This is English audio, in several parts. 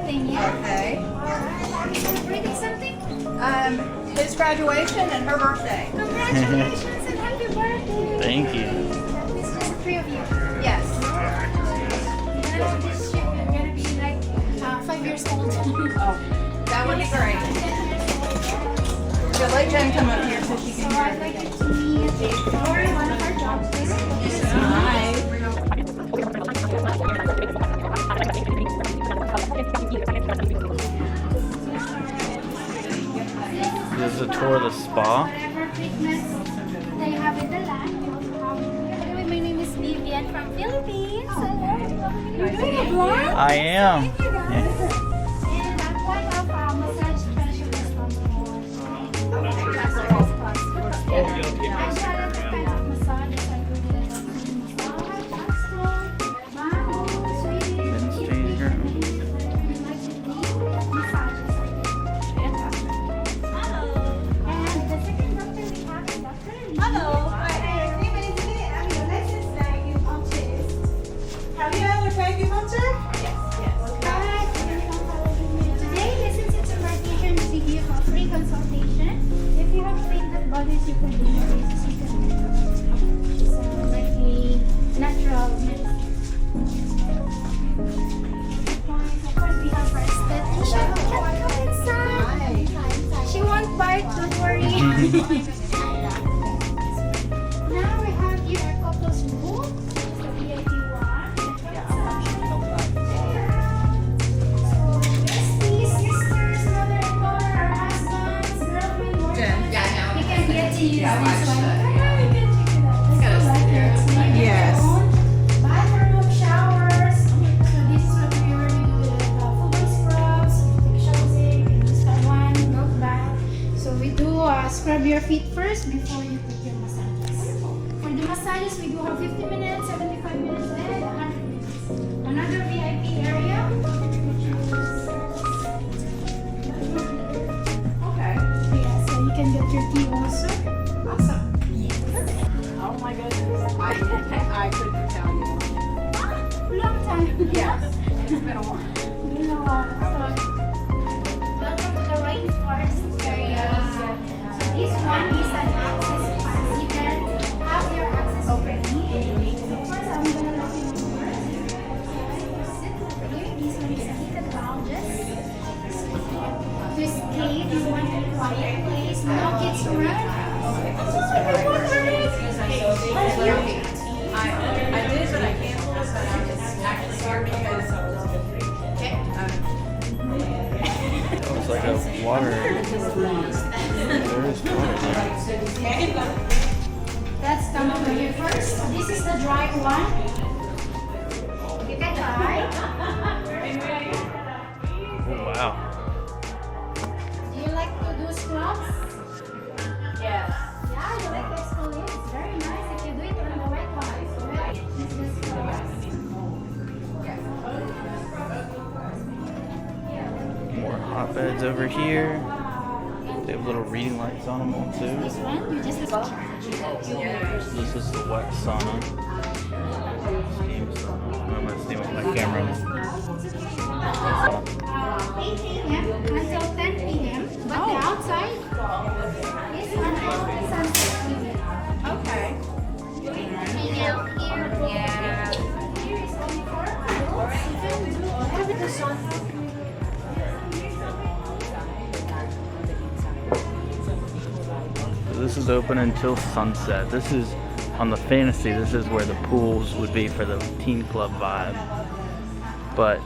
something, yeah? Okay. Are you celebrating something? His graduation and her birthday. Congratulations and happy birthday! Thank you. It's just the three of you. Yes. And this ship, you're gonna be like 5 years old. Oh, that would be great. So let Jen come up here so she So can I'd like you to meet Lori, one of our judges. Hi. This is a tour of the spa. Whatever treatments they have in the lab. Anyway, my name is Vivian from Philippines. Hello. You're doing a vlog? I am. Thank you guys. And I'm one of massage specialists from I started to kind of massages. I do the massage, mammo, sweetie, Men's changing room. massages. And the second doctor we have is Dr. Lee. Hello, my name is Lee. I'm your licensed acupuncturist. Have you ever tried acupuncture? Yes. Today, since it's a vacation, we give a free consultation. If you have fainted bodies, you can do this. You can so like a natural medicine. Of course, we have our esthetician. Come inside. She won't bite, don't worry. Now we have here our couples room. The VIP one. Besties, sisters, mother-in-law, our husbands, girlfriend, boyfriend. We can get to use this one. You can check it out. Let's go back there. It's like Yes. your own bathroom, showers. So this is what we already do with full body scrubs. Take showers in, you can use that one, milk bath. So we do scrub your feet first before you take your massages. For the massages, we do have 50 minutes, 75 minutes, and 100 minutes. Another VIP area. Okay. Yeah, so you can get your tea also. Awesome. Oh my goodness. I couldn't tell you. Long time. Yes. It's been a while. Welcome to the Rainforest area. So this one is an access pass. You can have your access open. Of course, I'm gonna let you know first. Sit over here. This one is a heated lounges. To escape, you want a quiet place. No kids around. I did, but I canceled it, but I was actually here because It's like a water. There is water there. Let's come over here first. This is the dry one. You can try. Oh, wow. Do you like to do scrubs? yes. Yeah, you like the exfoliate? It's very nice if you do it on the wet one. Right? This is the scrubs. More hotbeds over here. They have little reading lights on them all This too. one, you just have to This is the wet sauna. Steam sauna. I'm gonna steam with my camera. 8 a.m. until 10 p.m. But the outside is until the sunset period. Okay. Here is only for adults. You can do whatever the sun. This is open until sunset. This is on the fantasy. This is where the pools would be for the teen club vibe. But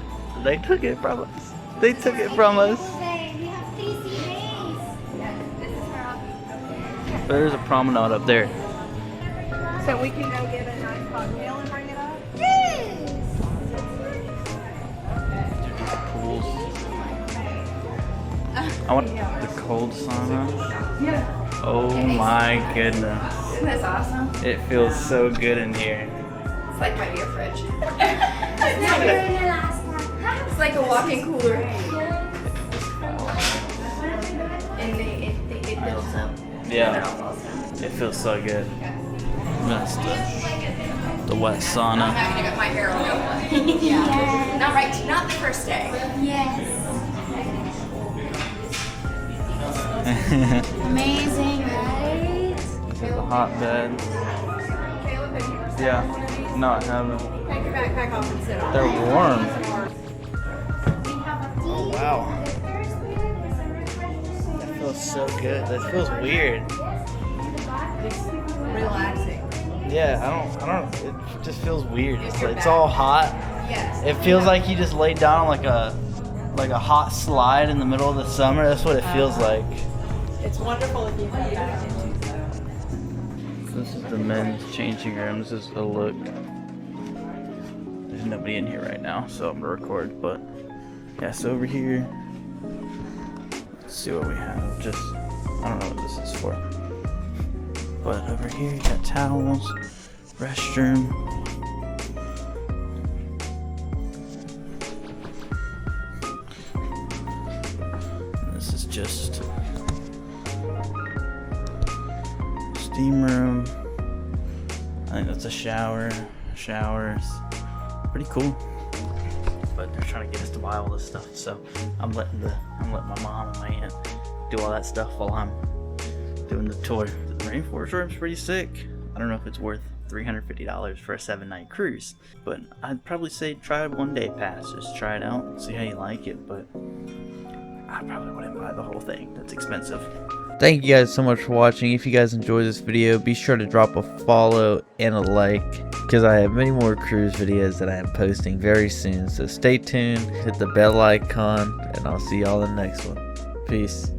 they took it from us. They took it from us. We have 3 days. There's a promenade up there. So we can go get a nice cocktail and bring it up? Yes. Pools. I want the cold sauna. Yeah. Oh my goodness. Isn't this awesome? It feels so good in here. It's like my beer fridge. Now we're in Alaska. It's like a walk-in cooler. And it builds up. Yeah. It feels so good. That's the The wet I'm sauna. having to get my hair on. Yes. Not the first day. Yes. Amazing, right? This is the hot bed. Yeah. No, I haven't. Take your backpack off and sit on it. They're warm. We have a tea. Wow. There's a refreshment. That feels so good. That feels weird. Relaxing. Yeah, I don't. It just feels weird. It's all hot. Yes. It feels like you just laid down on like a hot slide in the middle of the summer. That's what it feels like. It's wonderful if you have that into though. This is the men's changing room. This is a look. There's nobody in here right now, so I'm gonna record. But yeah, so over here, let's see what we have. Just I don't know what this is for. But over here, you got towels, restroom. And this is just steam room. I think that's a shower. Showers. Pretty cool. But they're trying to get us to buy all this stuff, so I'm letting my mom and my aunt do all that stuff while I'm doing the tour. The Rainforest room's pretty sick. I don't know if it's worth $350 for a 7-night cruise, but I'd probably say try a 1-day pass. Just try it out, see how you like it, but I probably wouldn't buy the whole thing. That's expensive. Thank you guys so much for watching. If you guys enjoyed this video, be sure to drop a follow and a like, because I have many more cruise videos that I am posting very soon. So stay tuned, hit the bell icon, and I'll see y'all in the next one. Peace.